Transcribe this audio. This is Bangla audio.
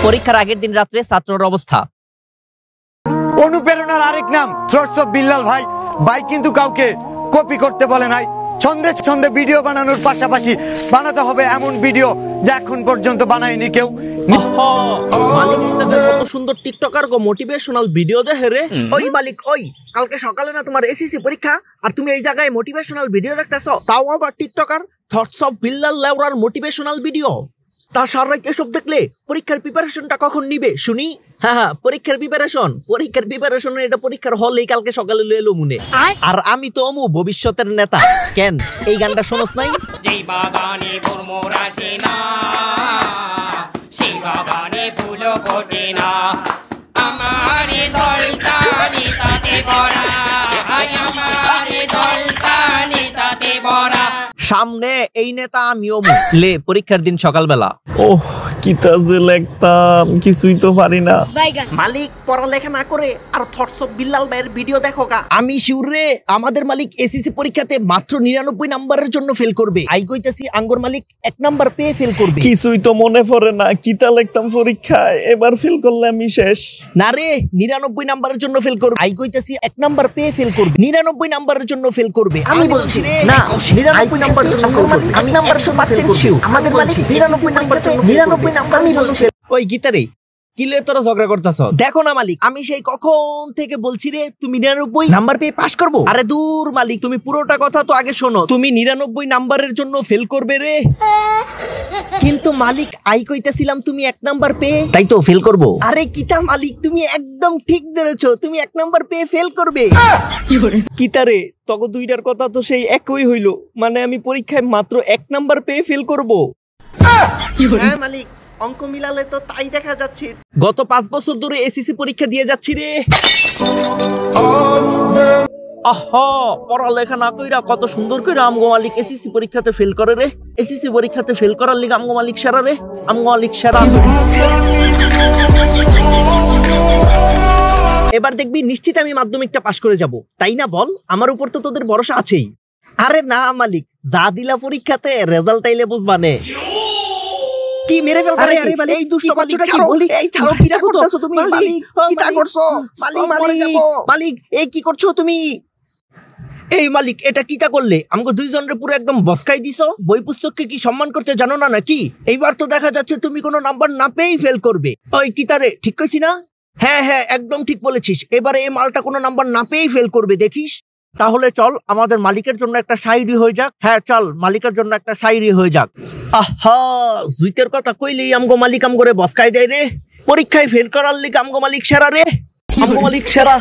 পরীক্ষার আগের দিন রাত্রে ছাত্রর অবস্থা। অনুপ্রেরণার আরেক নাম থ্রটস অফ বিল্লাল ভাই। ভাই কিন্তু কাউকে কপি করতে বলে নাই। ছন্দে ছন্দে ভিডিও বানানোর পাশাপাশি বানাতে হবে এমন ভিডিও যা এখন পর্যন্ত বানায়নি কেউ। মালিক হিসেবে কত সুন্দর টিকটকার গো মোটিভেশনাল ভিডিও দেখে রে। ওই মালিক, ওই কালকে সকালে না তোমার এসএসসি পরীক্ষা, আর তুমি এই জায়গায় মোটিভেশনাল ভিডিও দেখতেছো, তাও আবার টিকটকার থটস অফ বিল্লাল লেওরার মোটিভেশনাল ভিডিও। তা সারা রাত এসব দেখলে পরীক্ষার প্রিপারেশনটা কখন নিবে শুনি? হ্যাঁ, পরীক্ষার প্রিপারেশন এটা পরীক্ষার হলেই কালকে সকালে লয়ে এলো মনে। আর আমি তো অমু ভবিষ্যতের নেতা। কেন এই গানটা শোনস নাই? যেই বাগানে ভ্রমর আসে না, সেই বাগানে ফুলও ফোটে না, আমার দলটা নেতাতে ভরা, আমার দলটা নেতাতে ভরা। সামনে এই নেতা আমিও লে। পরীক্ষার দিন সকালবেলা ওহ কিতা যে লিখতাম কিছুই তো পারি না। মালিক পড়ালেখা না করে আর থটস অফ বিল্লাল ভাইয়ের ভিডিও দেখো কা। আমি শিউর রে, আমাদের মালিক এসএসসি পরীক্ষাতে মাত্র 99 নাম্বারের জন্য ফেল করবে। আই কইতাছি আঙ্গর মালিক 1 নাম্বার পেয়ে ফেল করবে। কিছুই তো মনে পড়ে না কিতা লিখতাম পরীক্ষায়, এবার ফেল করলে আমি শেষ। না রে, 99 নাম্বারের জন্য ফেল করবে। আই কইতাছি 1 নাম্বার পেয়ে ফেল করবে। 99 নাম্বারের জন্য ফেল করবে। আমি বলছি রে না, 99 নাম্বারের জন্য ফেল করবে। আমি নাম্বার তো পাচ্ছেন শিউ, আমাদের মালিক 99 নাম্বার জন্য 99 নাম্বার। আমি বলছি ওই গীতারে কিলে তোরা ঝগড়া করতেছ। দেখো না মালিক, আমি সেই কখন থেকে বলছি রে তুমি 99 নাম্বার পেয়ে পাস করবো। আরে দূর মালিক, তুমি পুরোটা কথা তো আগে শোনো। তুমি 99 নাম্বারের জন্য ফেল করবে রে। কিন্তু মালিক আই কইতাছিলাম তুমি 1 নাম্বার পেয়ে তাই তো ফেল করবো। আরে কিতা মালিক, তুমি একদম ঠিক ধরেছো, তুমি 1 নাম্বার পেয়ে ফেল করবে। কিতারে তখন দুইটার কথা তো সেই একই হইলো, মানে আমি পরীক্ষায় মাত্র 1 নাম্বার পেয়ে ফেল করব। হ্যাঁ মালিক, অঙ্ক মিলালে তো তাই দেখা যাচ্ছে। গত 5 বছর ধরে এসএসসি পরীক্ষা দিয়ে যাচ্ছি রে। আহা, পড়ালেখা না কইরা কত সুন্দর করে আমগো মালিক এসএসসি পরীক্ষাতে ফেল করে রে। এসএসসি পরীক্ষাতে ফেল করার লিগে আমগো মালিক সেরা রে। আমগো মালিক সেরা। এবার দেখবি নিশ্চিত আমি মাধ্যমিকটা পাশ করে যাব, তাই না বল? আমার উপর তো তোদের ভরসা আছেই। আরে না মালিক, যা দিলা পরীক্ষাতে রেজাল্ট আইলে বুঝবানে। কি মেরে ফেলবা? আরে এই দুষ্ট বাচ্চাটা কি বলি? এই ছাড়ো, কি করতেছো তুমি? মালিক কিটা করছো? মালিক এই কি করছো তুমি? এই মালিক এটা কিটা করলে? আমাকে দুইজনের পুরো একদম বসকাই দিছো। বই পুস্তককে কি সম্মান করতে জানো না নাকি? এইবার তো দেখা যাচ্ছে তুমি কোনো নাম্বার না পেয়েই ফেল করবে। ওই কিটারে ঠিক কইছি না? হ্যাঁ একদম ঠিক বলেছিস। এবারে এই মালটা কোনো নাম্বার না পেয়েই ফেল করবে, দেখিস। তাহলে চল আমাদের মালিকের জন্য একটা শায়রি হয়ে যাক। হ্যাঁ চল, মালিকের জন্য একটা শায়রি হয়ে যাক। আহা, জুইতের কথা কইলেই আমগো মালিক আমগরে বসকাই দেয় রে। পরীক্ষায় ফেল করার লিগে আমগো মালিক সেরা রে। আমগো মালিক সেরা।